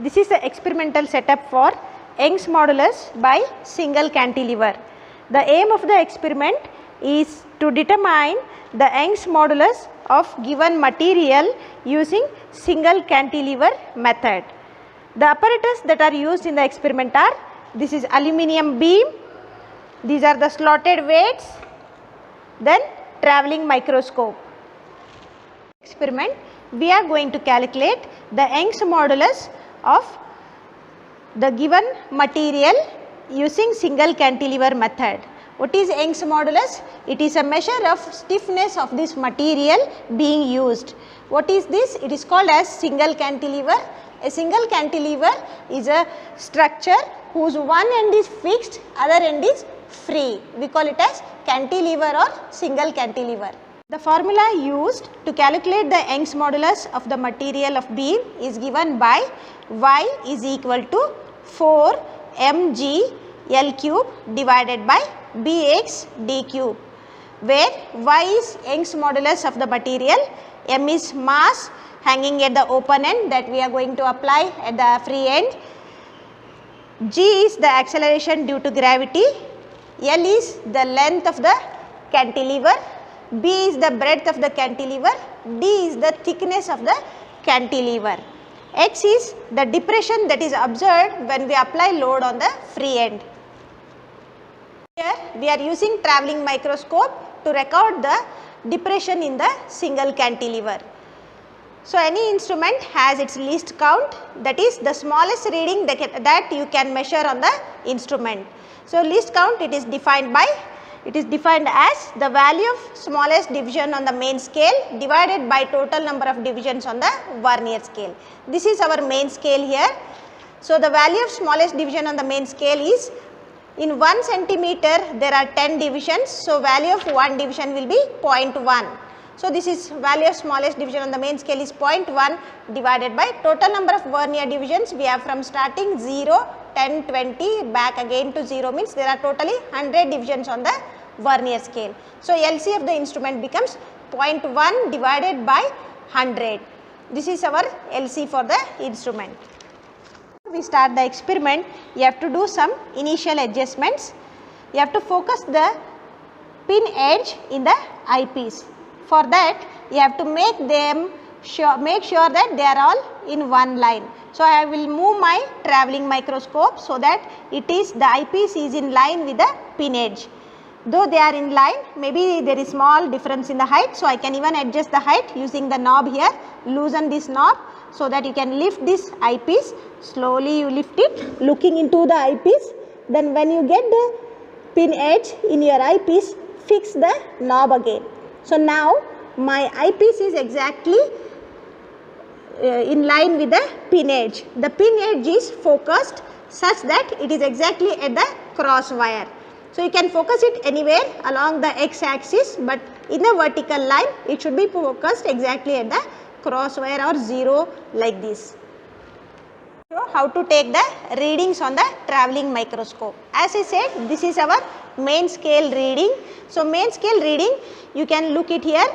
This is the experimental setup for Young's modulus by single cantilever. The aim of the experiment is to determine the Young's modulus of given material using single cantilever method. The apparatus that are used in the experiment are, this is aluminum beam, these are the slotted weights, then travelling microscope. Experiment, we are going to calculate the Young's modulus of the given material using single cantilever method. What is Young's modulus? It is a measure of stiffness of this material being used. What is this? It is called as single cantilever. A single cantilever is a structure whose one end is fixed, other end is free. We call it as cantilever or single cantilever. The formula used to calculate the Young's modulus of the material of beam is given by Y is equal to 4 mg L cube divided by Bx d cube, where Y is Young's modulus of the material, m is mass hanging at the open end that we are going to apply at the free end, g is the acceleration due to gravity, L is the length of the cantilever, B is the breadth of the cantilever, D is the thickness of the cantilever, X is the depression that is observed when we apply load on the free end. Here we are using travelling microscope to record the depression in the single cantilever. So, any instrument has its least count, that is the smallest reading that you can measure on the instrument. So, least count it is defined as the value of smallest division on the main scale divided by total number of divisions on the vernier scale. This is our main scale here. So, the value of smallest division on the main scale is, in 1 centimeter there are 10 divisions. So, value of one division will be 0.1. So, this is value of smallest division on the main scale is 0.1 divided by total number of vernier divisions. We have from starting 0, 10, 20 back again to 0, means there are totally 100 divisions on the vernier scale. So, LC of the instrument becomes 0.1 divided by 100. This is our LC for the instrument. We start the experiment, you have to do some initial adjustments. You have to focus the pin edge in the eyepiece. For that you have to make sure that they are all in one line. So, I will move my travelling microscope so that the eyepiece is in line with the pin edge. Though they are in line, maybe there is small difference in the height. So, I can even adjust the height using the knob here, loosen this knob so that you can lift this eyepiece. Slowly you lift it looking into the eyepiece. Then when you get the pin edge in your eyepiece, fix the knob again. So, now my eyepiece is exactly in line with the pin edge. The pin edge is focused such that it is exactly at the cross wire. So, you can focus it anywhere along the x axis, but in the vertical line it should be focused exactly at the cross wire or 0 like this. So, how to take the readings on the travelling microscope? As I said, this is our main scale reading. So, main scale reading you can look it here.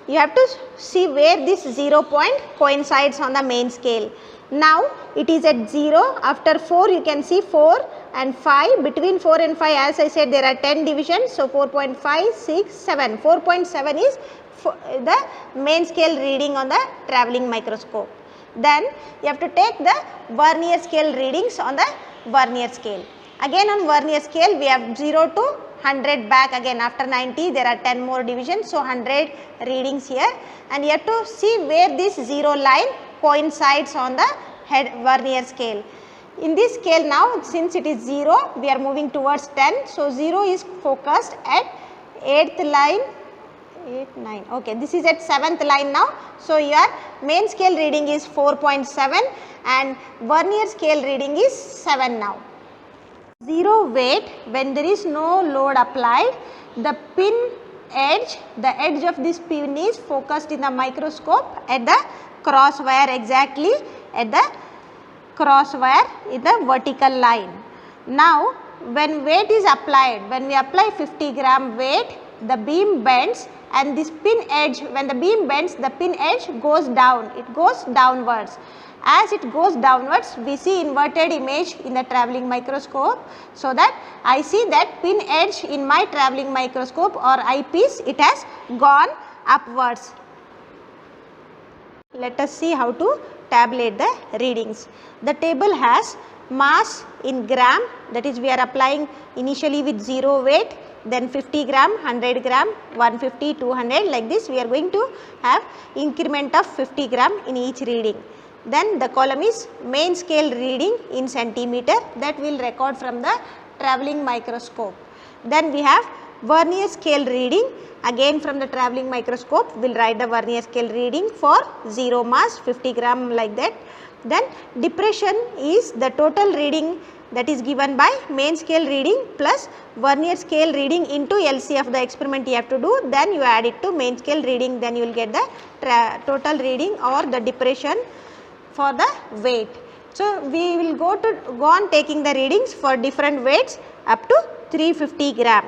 You have to see where this 0 point coincides on the main scale. Now, it is at 0, after 4 you can see 4 and 5, between 4 and 5 as I said there are 10 divisions. So, 4.5, 6, 7, 4.7 is the main scale reading on the travelling microscope. Then you have to take the vernier scale readings on the vernier scale. Again on vernier scale we have 0 to 100 back, again after 90 there are 10 more divisions. So, 100 readings here, and you have to see where this 0 line coincides on the vernier scale. In this scale now, since it is 0 we are moving towards 10. So, 0 is focused at 8th line, 8, 9, okay, this is at 7th line now. So, your main scale reading is 4.7 and vernier scale reading is 7 now. 0 weight, when there is no load applied, the pin edge, the edge of this pin is focused in the microscope at the cross wire, exactly at the cross wire in the vertical line. Now, when weight is applied, when we apply 50 gram weight, the beam bends and this pin edge, when the beam bends, the pin edge goes down, it goes downwards. as it goes downwards we see inverted image in the travelling microscope. So that I see that pin edge in my travelling microscope or eyepiece, it has gone upwards. Let us see how to tabulate the readings. The table has mass in gram, that is we are applying initially with 0 weight, then 50 gram, 100 gram, 150, 200, like this we are going to have increment of 50 gram in each reading. Then the column is main scale reading in centimeter, that we will record from the travelling microscope. Then we have vernier scale reading, again from the travelling microscope we will write the vernier scale reading for 0 mass, 50 gram, like that. Then depression is the total reading that is given by main scale reading plus vernier scale reading into LC of the experiment you have to do, then you add it to main scale reading, then you will get the total reading or the depression for the weight. So we will go on taking the readings for different weights up to 350 gram.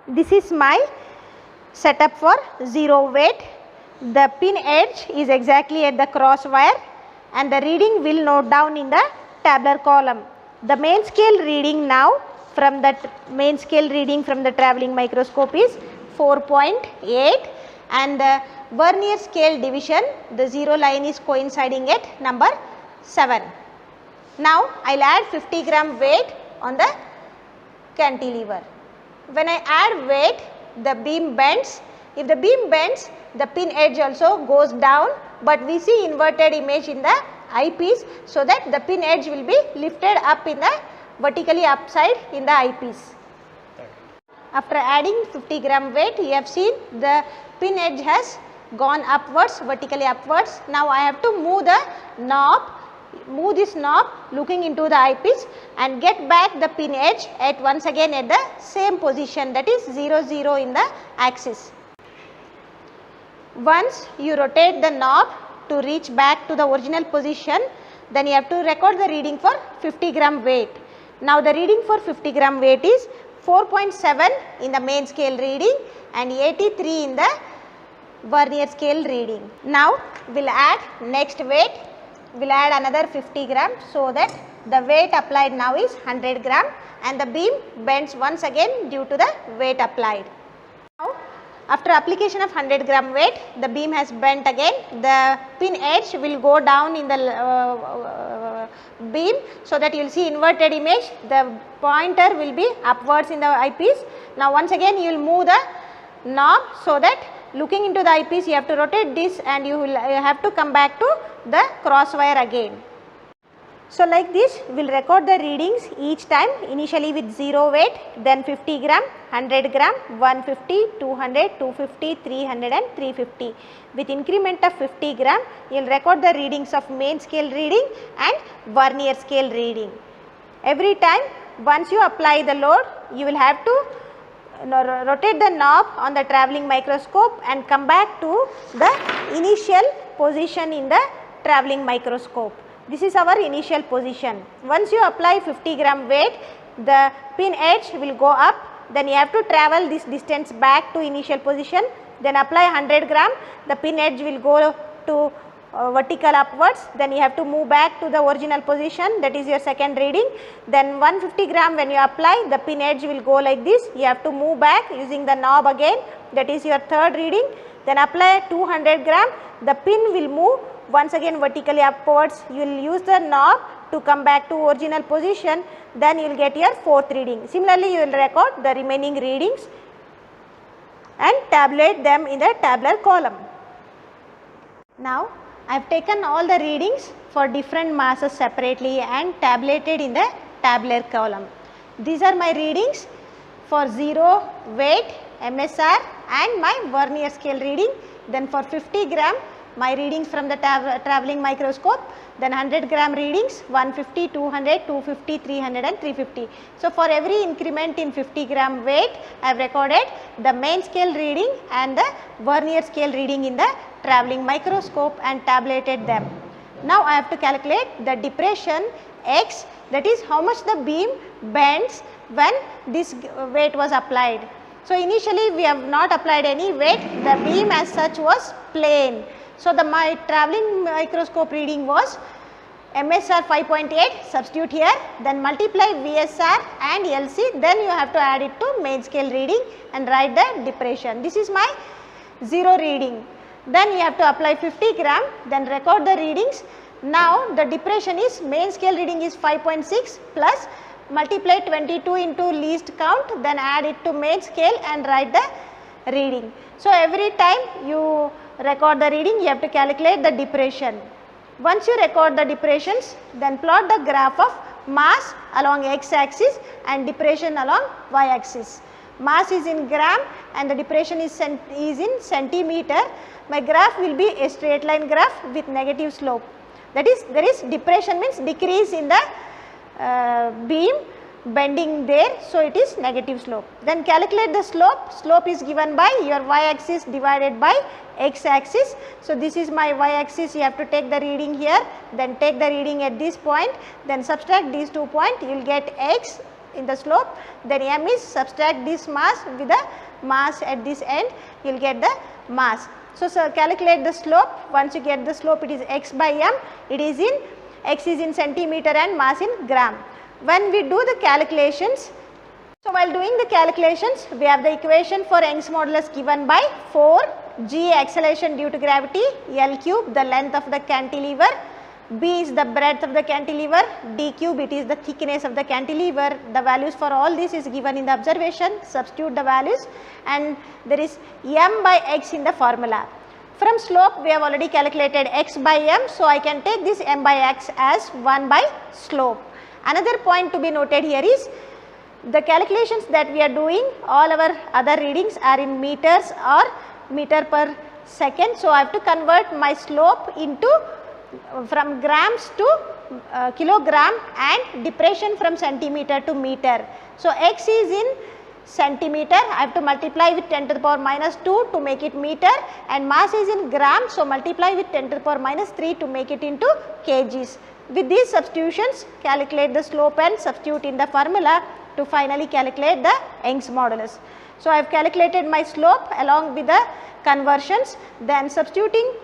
This is my setup for 0 weight. The pin edge is exactly at the cross wire and the reading will note down in the tabular column. The main scale reading now from the main scale reading from the travelling microscope is 4.8 and the vernier scale division, the 0 line is coinciding at number 7. Now I will add 50 gram weight on the cantilever. When I add weight, the beam bends. If the beam bends, the pin edge also goes down, but we see inverted image in the eyepiece, so that the pin edge will be lifted up in the vertically upside in the eyepiece. After adding 50 gram weight, you have seen the pin edge has gone upwards, vertically upwards. Now I have to move the knob, move this knob looking into the eyepiece and get back the pin edge at once again at the same position, that is 0, 0 in the axis. Once you rotate the knob to reach back to the original position, then you have to record the reading for 50 gram weight. Now the reading for 50 gram weight is 4.7 in the main scale reading and 83 in the vernier scale reading. Now we will add next weight, we will add another 50 gram, so that the weight applied now is 100 gram and the beam bends once again due to the weight applied. Now after application of 100 gram weight, the beam has bent again, the pin edge will go down in the beam, so that you will see inverted image, the pointer will be upwards in the eyepiece. Now once again you will move the knob, so that looking into the eyepiece you have to rotate this and you will have to come back to the cross wire again. So like this we will record the readings each time, initially with 0 weight, then 50 gram, 100 gram, 150, 200, 250, 300 and 350. With increment of 50 gram, you will record the readings of main scale reading and vernier scale reading. Every time once you apply the load, you will have to rotate the knob on the travelling microscope and come back to the initial position in the travelling microscope. This is our initial position. Once you apply 50 gram weight, the pin edge will go up, then you have to travel this distance back to initial position, then apply 100 gram, the pin edge will go to vertical upwards, then you have to move back to the original position, that is your second reading. Then 150 gram when you apply, the pin edge will go like this, you have to move back using the knob again, that is your third reading. Then apply 200 gram, the pin will move once again vertically upwards, you will use the knob to come back to original position, then you will get your fourth reading. Similarly, you will record the remaining readings and tabulate them in the tabular column. Now I have taken all the readings for different masses separately and tabulated in the tabular column. These are my readings for 0 weight, MSR and my vernier scale reading. Then for 50 gram, my readings from the travelling microscope, then 100 gram readings 150, 200, 250, 300 and 350. So for every increment in 50 gram weight, I have recorded the main scale reading and the vernier scale reading in the travelling microscope and tabulated them. Now I have to calculate the depression X, that is how much the beam bends when this weight was applied. So initially we have not applied any weight, the beam as such was plane. So, my travelling microscope reading was MSR 5.8, substitute here, then multiply VSR and LC, then you have to add it to main scale reading and write the depression. This is my 0 reading. Then you have to apply 50 gram, then record the readings. Now the depression is, main scale reading is 5.6 plus multiply 22 into least count, then add it to main scale and write the reading. So every time you record the reading, you have to calculate the depression. Once you record the depressions, then plot the graph of mass along x axis and depression along y axis. Mass is in gram and the depression is in centimeter. My graph will be a straight line graph with negative slope. That is, there is depression means decrease in the beam bending there, so it is negative slope. Then calculate the slope. Slope is given by your y axis divided by x axis. So this is my y axis, you have to take the reading here, then take the reading at this point, then subtract these 2 points, you will get x in the slope, then m is subtract this mass with the mass at this end, you will get the mass. So calculate the slope. Once you get the slope, it is x by m, it is in, x is in centimeter and mass in gram. When we do the calculations, so while doing the calculations, we have the equation for Young's modulus given by 4, g acceleration due to gravity, L cube the length of the cantilever, b is the breadth of the cantilever, d cube it is the thickness of the cantilever. The values for all this is given in the observation, substitute the values, and there is m by x in the formula. From slope we have already calculated x by m, so I can take this m by x as 1 by slope. Another point to be noted here is the calculations that we are doing, all our other readings are in meters or meter per second. So, I have to convert my slope into from grams to kilogram and depression from centimeter to meter. So, x is in centimeter, I have to multiply with 10 to the power minus 2 to make it meter, and mass is in gram, so multiply with 10 to the power minus 3 to make it into kgs. With these substitutions, calculate the slope and substitute in the formula to finally calculate the Young's modulus. So, I have calculated my slope along with the conversions, then substituting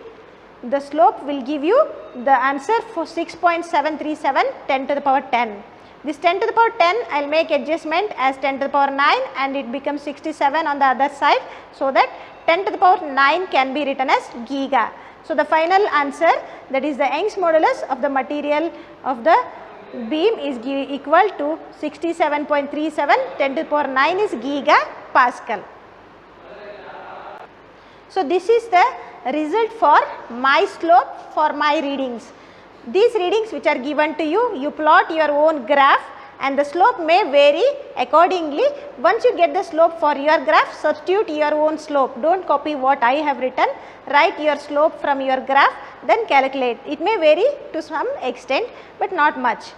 the slope will give you the answer for 6.737 10 to the power 10. This 10 to the power 10 I will make adjustment as 10 to the power 9 and it becomes 67 on the other side, so that 10 to the power 9 can be written as giga. So, the final answer, that is the Young's modulus of the material of the beam is equal to 67.37, 10 to the power 9 is gigapascal. So, this is the result for my slope for my readings. These readings which are given to you, you plot your own graph and the slope may vary accordingly. Once you get the slope for your graph, substitute your own slope. Do not copy what I have written, write your slope from your graph, then calculate. It may vary to some extent, but not much.